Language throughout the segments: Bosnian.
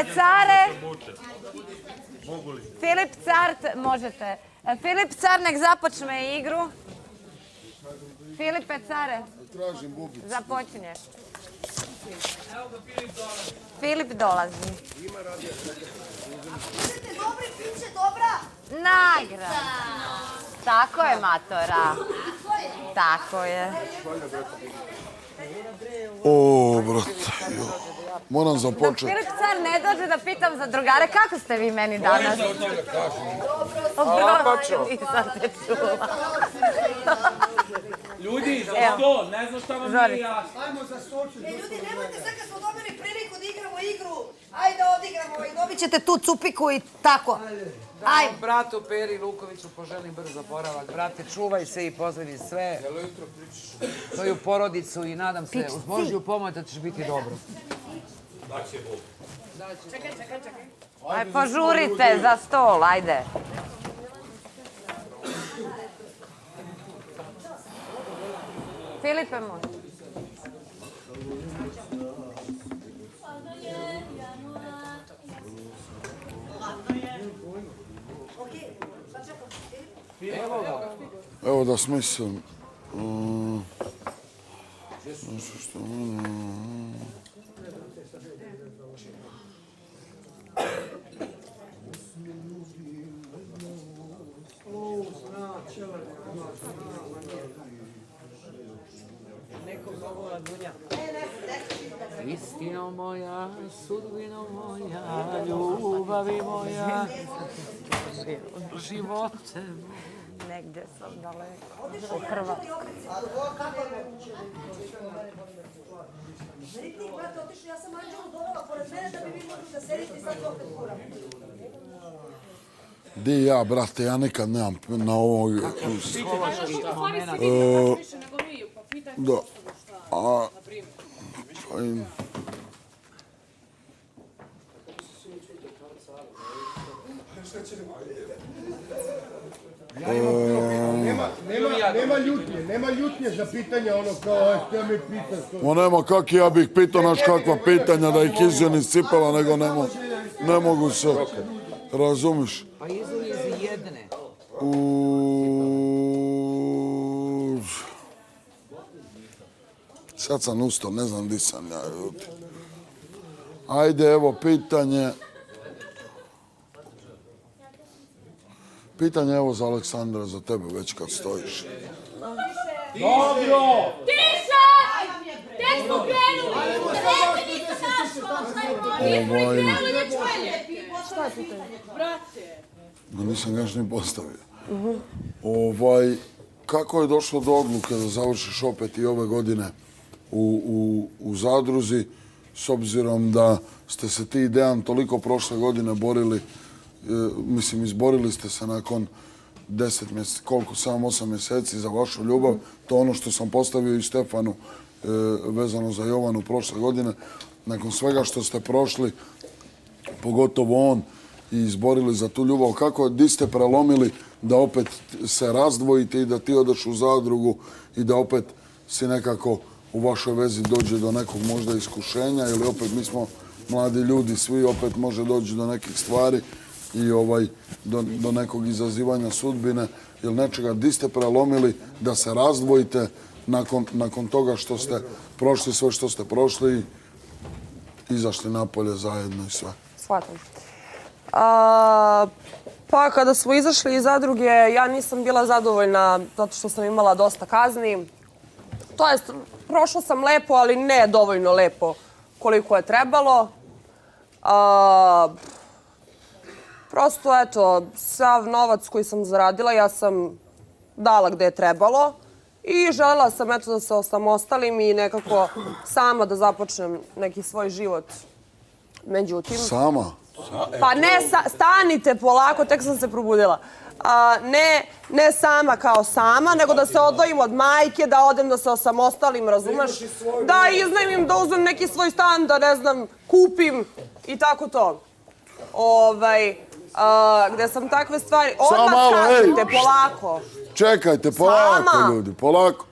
Care. Filip Car, možete. Filip Car, nek započne igru. Filipe Care. Tražim bubicu. Započnješ. Filip dolazi. Budete dobri, bit će dobra. Nagrada. Tako je, matora. Tako je. O, brate, moram Dok započeti. Filip Car ne dođe da pitam za drugare, kako ste vi meni danas? Dobro, nisam te čula. Ljudi, za sto, ne znam šta vam nije jasno. Ljudi, nemojte sad kad smo dobili priliku da igramo igru. Ajde odigramo i dobit ćete tu cupiku i tako. Ajde. Bratu Peri Lukoviću poželim brzo oporavak. Brate, čuvaj se i pozdravi sve. Tvoju porodicu i nadam se uz Božju pomoć da ćeš biti dobro. Aj, požurite za stol, ajde. Filipe moj. Evo da smislim. Istino moja, sudbino moja, ljubavi moja, živote moja. Negdje sam daleko. U Hrvatskoj. Ritnik, brate, otišli, ja sam Anđelu dovela pored mene da bi vi mogli da sedite i sad to opet kuram. Di ja, brate, ja nikad nemam na ovoj... Da. A... Pa i... Nema ljutnje za pitanja ono kao, htio mi pitaš. Ma nema kak ja bih pitao naš kakva pitanja da ih izvijem iz cipela, nego ne mogu se, razumiš? Pa iz jedne. Sad sam ustao, ne znam di sam ja. Ajde, evo pitanje. Pitanje evo za Aleksandra, za tebe već kad stojiš. Dobro! Tiša! Tek smo krenuli! Rekli niste našla! Nismo ni krenuli da čujemo! Šta je pitanje? Brate! No nisam ga još ni postavio. Kako je došlo do odluke da završiš opet i ove godine u zadruzi, s obzirom da ste se ti i Dejan toliko prošle godine borili, mislim, izborili ste se nakon 10 mjeseci, koliko, 7-8 mjeseci za vašu ljubav. To je ono što sam postavio i Stefanu vezano za Jovanu prošle godine. Nakon svega što ste prošli, pogotovo on, i izborili za tu ljubav, di ste prelomili da opet se razdvojite i da ti odeš u zadrugu i da opet si nekako u vašoj vezi dođe do nekog možda iskušenja, ili opet mi smo mladi ljudi, svi opet može doći do nekih stvari i do nekog izazivanja sudbine ili nečega. Di ste prelomili da se razdvojite nakon toga što ste prošli sve što ste prošli i izašli napolje zajedno i sve? Shvatam. Pa kada smo izašli iz zadruge, ja nisam bila zadovoljna zato što sam imala dosta kazni. To jest, prošla sam lepo, ali ne dovoljno lepo koliko je trebalo. Prosto, eto, sav novac koji sam zaradila, ja sam dala gde je trebalo i želela sam, eto, da se osamostalim i nekako sama da započnem neki svoj život. Međutim... Sama? Pa ne, stanite polako, tek sam se probudila. Ne sama kao sama, nego da se odvojim od majke, da odem da se osamostalim, razumeš? Da iznajmim, da uzmem neki svoj stan, da ne znam, kupim i tako to. Gde sam takve stvari... Odmah kažite, polako. Čekajte, polako ljudi, polako.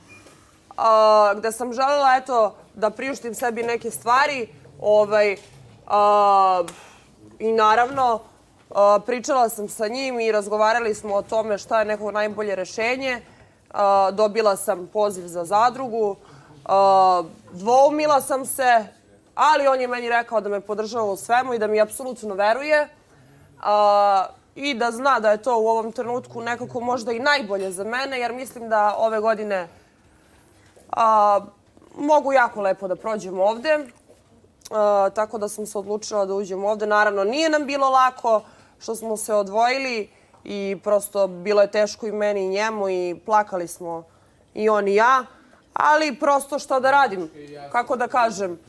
Gde sam želela, eto, da priuštim sebi neke stvari, I naravno, pričala sam sa njim i razgovarali smo o tome šta je neko najbolje rešenje. Dobila sam poziv za zadrugu, dvoumila sam se, ali on je meni rekao da me podržava u svemu i da mi apsolutno veruje i da zna da je to u ovom trenutku nekako možda i najbolje za mene, jer mislim da ove godine mogu jako lepo da prođem ovde. Tako da sam se odlučila da uđem ovde. Naravno, nije nam bilo lako što smo se odvojili i prosto bilo je teško i meni i njemu i plakali smo i on i ja. Ali prosto što da radim, kako da kažem,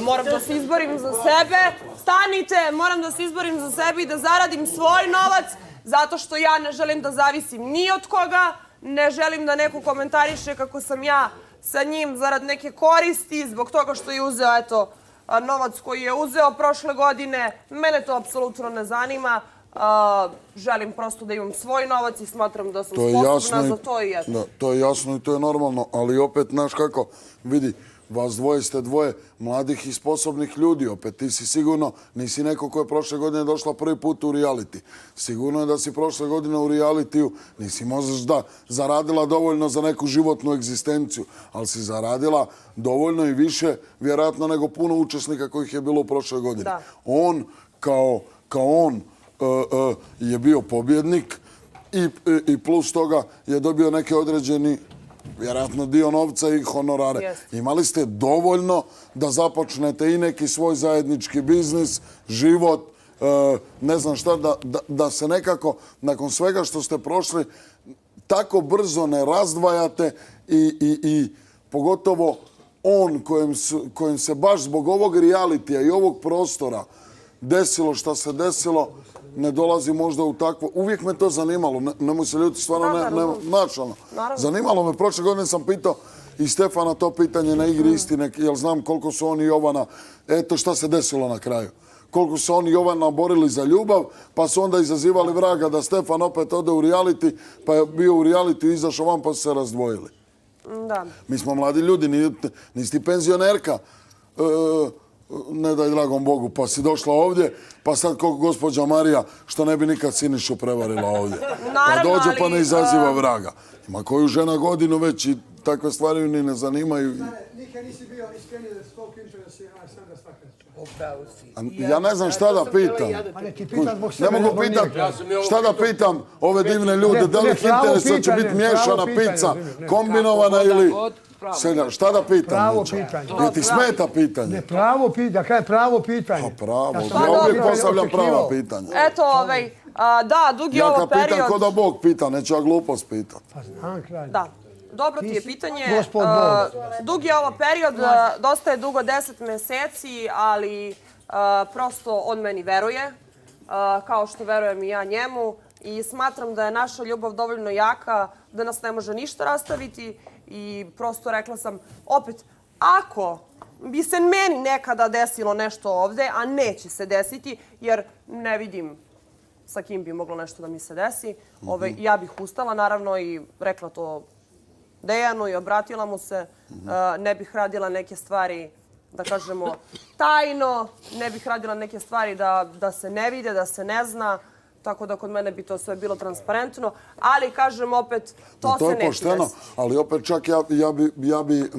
moram da se izborim za sebe. Stanite, moram da se izborim za sebe i da zaradim svoj novac, zato što ja ne želim da zavisim ni od koga, ne želim da neko komentariše kako sam ja sa njim zarad neke koristi, zbog toga što je uzeo, eto, novac koji je uzeo prošle godine. Mene to apsolutno ne zanima. Želim prosto da imam svoj novac i smatram da sam sposobna za to i eto. Da, to je jasno i to je normalno, ali opet, znaš kako, vidi, vas dvoje ste dvoje mladih i sposobnih ljudi, opet ti si sigurno, nisi neko ko je prošle godine došla prvi put u reality. Sigurno je da si prošle godine u realitiju, nisi možda zaradila dovoljno za neku životnu egzistenciju, ali si zaradila dovoljno i više, vjerojatno, nego puno učesnika kojih je bilo u prošle godine. Da. On, kao on, je bio pobjednik i plus toga je dobio neke određeni, vjerojatno, dio novca i honorare. Imali ste dovoljno da započnete i neki svoj zajednički biznis, život, ne znam šta, da se nekako, nakon svega što ste prošli, tako brzo ne razdvajate i pogotovo on kojem se baš zbog ovog realitija i ovog prostora desilo šta se desilo, ne dolazi možda u takvo... Uvijek me to zanimalo, nemoj se ljuti, stvarno načalno. Zanimalo me, prošle godine sam pitao i Stefana to pitanje na igri istine, jer znam koliko su oni i Jovana, eto šta se desilo na kraju. Koliko su oni i Jovana borili za ljubav, pa su onda izazivali vraga da Stefan opet ode u reality, pa je bio u reality i izašao van pa su se razdvojili. Da. Mi smo mladi ljudi, nisi ti penzionerka. Ne daj dragom Bogu, pa si došla ovdje, pa sad kako gospođa Marija, što ne bi nikad Sinišu prevarila ovdje. Pa dođe pa ne izaziva vraga. Ima koju žena godinu već i takve stvari ju ni ne zanimaju. Nikad nisi bio iskreniji da se toliko interesira, a sad da svaka Ja ne znam šta da pitam. Ne mogu pitat šta da pitam ove divne ljude, da li ih interesuje će biti miješana pizza, kombinovana ili... Šta da pitam? Je ti smeta pitanje? Ne, pravo pitanje, kaj je pravo pitanje? Pa pravo, ja uvijek postavljam prava pitanja. Eto, da, dug je ovo period... Ja kad pitam ko da Bog pita, neću ja glupost pitat. Pa znam kraj. Da. Dobro ti je pitanje. Gospod Bog. Dug je ovo period, dosta je dugo 10 meseci, ali prosto on meni veruje, kao što verujem i ja njemu. I smatram da je naša ljubav dovoljno jaka da nas ne može ništa rastaviti. I prosto rekla sam, opet, ako bi se meni nekada desilo nešto ovde, a neće se desiti, jer ne vidim sa kim bi moglo nešto da mi se desi, ja bih ustala naravno i rekla to Dejanu i obratila mu se. Ne bih radila neke stvari, da kažemo, tajno, ne bih radila neke stvari da se ne vide, da se ne zna. Tako da kod mene bi to sve bilo transparentno, ali kažem opet, to se neće desiti. To je pošteno, ali opet čak ja bi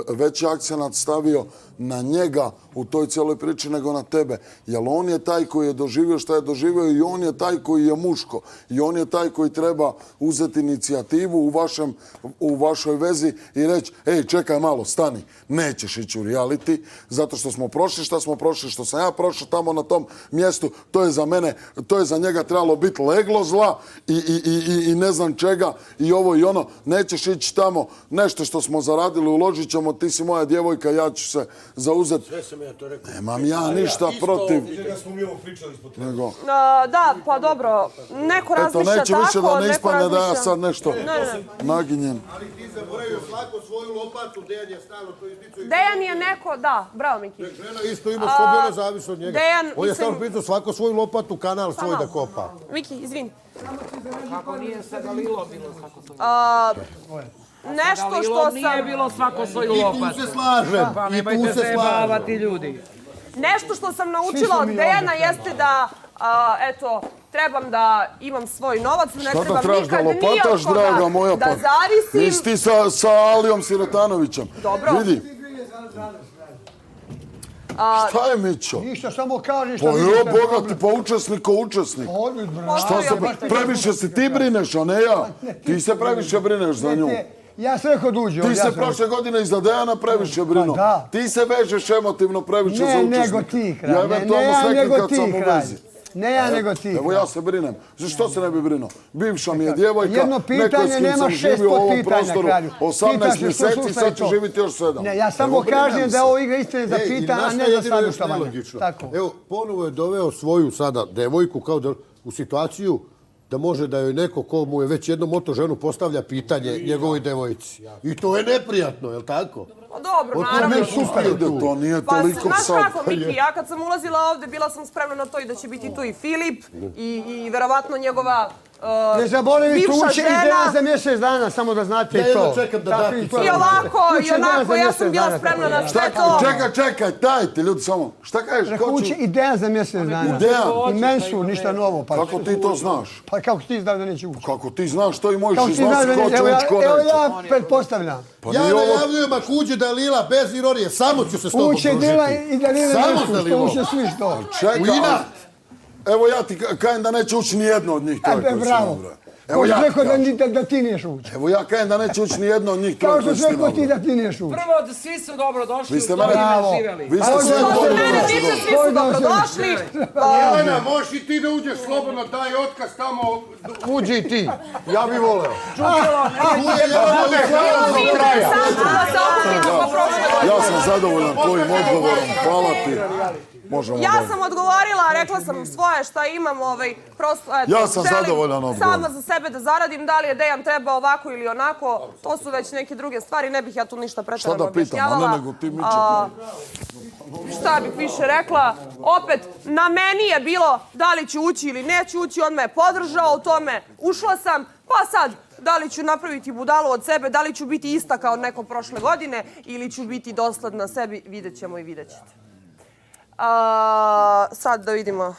veći akcenat stavio na njega u toj cijeloj priči nego na tebe. Jer on je taj koji je doživio šta je doživio i on je taj koji je muško. I on je taj koji treba uzeti inicijativu u vašoj vezi i reći, ej, čekaj malo, stani, nećeš ići u reality, zato što smo prošli šta smo prošli, što sam ja prošao tamo na tom mjestu, to je za mene, to je za njega trebalo biti leglo zla i ne znam čega i ovo i ono. Nećeš ići tamo, nešto što smo zaradili, uložit ćemo, ti si moja djevojka, ja ću se zauzeti. Sve sam ja to rekao. Nemam ja ništa protiv. Da smo mi ovo pričali ispod treba. Da, pa dobro, neko razmišlja tako, neću više da ne neko ispadne da ja razmišlja... sad nešto naginjem. Ali ti zaboravio svako svoju lopatu, Dejan je stalno to izbicao. Dejan je neko, da, bravo Miki. Žena isto ima slobodno zavis od njega. Dejan, on je stalno pitao svako svoju lopatu, kanal svoj da kopa. Miki, izvini. Kako nije se Galilo bilo svako svoju? Nešto što sam... Nije bilo svako svoju lopatu. I tu se slažem. Pa nemojte se bavati ljudi. Nešto što sam naučila od mi Dejana ovde jeste da, eto, trebam da imam svoj novac, da ne Šta da trebam trebaš da nikad ni lopataš, od draga koga moja, da pa? zavisim. Nisi ti sa Alijom Sirotanovićem. Dobro. Vidi. Šta je, Mićo? Ništa, samo kažeš Pa šta vidiš jo, da je Boga problem. ti, pa učesnik ko učesnik. Odlič, bravo. Šta se, previše se ti brineš, a ne ja. Ti se previše brineš za nju. Ja sam rekao da uđe. Ti se prošle godine iza Dejana previše brinuo. Pa da. Ti se vežeš emotivno previše za Ne, učesnika. nego ti, kralj. Ja Ne eventualno ja, s nekim nego kad ti, sam u kralj. vezi. Ne ja, nego ti. Evo ja se brinem. Zašto se ne bi brinuo? Bivša mi je djevojka, Jedno neko je pitanje, s kim nema sam 600 živio u ovom pitanja, prostoru kralju. 18 Pitaš me što mjeseci, slušaj sad ću to. živjeti još 7. Ne, ja samo Evo, brinem kažem se. da je ovo igra istine za pitanje, a ne za saguštavanje. Tako. Evo, ponovo je doveo svoju sada devojku kao da, u situaciju da može da joj neko ko mu je već jednom oto ženu postavlja pitanje njegovoj devojci. I to je neprijatno, je li tako? Pa dobro, Od naravno. mene super tu. To nije Pa, toliko znaš sad. kako, Miki, ja kad sam ulazila ovde, bila sam spremna na to i da će biti tu i Filip i verovatno njegova Ne zaboravite, bivša uče žena. ideja za mjesec dana, samo da znate Ja i to. jedva čekam da Tako dati i to. I ovako, Uče i onako, ideja za ja mjesec sam bila dana, spremna tako na je. sve to. Čekaj, dajte ljudi samo. Šta kažeš? Rekao, Ko će? uče ideja za mjesec dana. Dejan, I Mensur, ništa novo. Pa. kako ti to znaš? Pa kako ti znaš da neće ući? Kako ti znaš to i možeš Kako ti znaš iznositi da ko neće? će ući, ko Evo neće. ja pretpostavljam. Pa Ja nije ovo... najavljujem ako uđe Dalila bez ironije, samo ću se s tobom Uče Dila i Dalila Samo Mensur, što Dalilo. uče svi što. Čekaj, U inat. evo ja ti kajem da neće ući ni jedno od njih. To je koji si Bravo. nabrojao. Evo Ko si ja ti rekao kažem. da ti niješ ući? Evo ja kajem da neće ući ni jedno od njih. To Kao je što koji si si rekao ti nabrojao. da ti niješ ući. Prvo, da svi su dobro došli, Vi ste u mene- Zlobinu Bravo. živjeli. Vi ste Pa sve ovo je Što se dobro mene došli. tiče, svi su dobrodošli. Ana, možeš i ti da uđeš slobodno, daj otkaz tamo, uđi i ti. Ja bi voleo. Interesantno da se okupimo po prošle godine. Ja sam zadovoljan tvojim odgovorom. Hvala ti. Možemo Ja dalje. sam odgovorila, rekla sam svoje šta imam, prosto, eto, Ja sam želim zadovoljan odgovorom. sama za sebe da zaradim, da li je Dejan treba ovako ili onako, to su već neke druge stvari, ne bih ja tu ništa pretarano Šta da pitam, a objašnjavala. ne nego ti Miće. Šta bih više rekla, opet, na meni je bilo da li ću ući ili neću ući, on me je podržao u tome, ušla sam, pa sad, da li ću napraviti budalu od sebe, da li ću biti ista kao neko prošle godine ili ću biti dosledna sebi, vidjet ćemo i vidjet ćete. Sad da vidimo.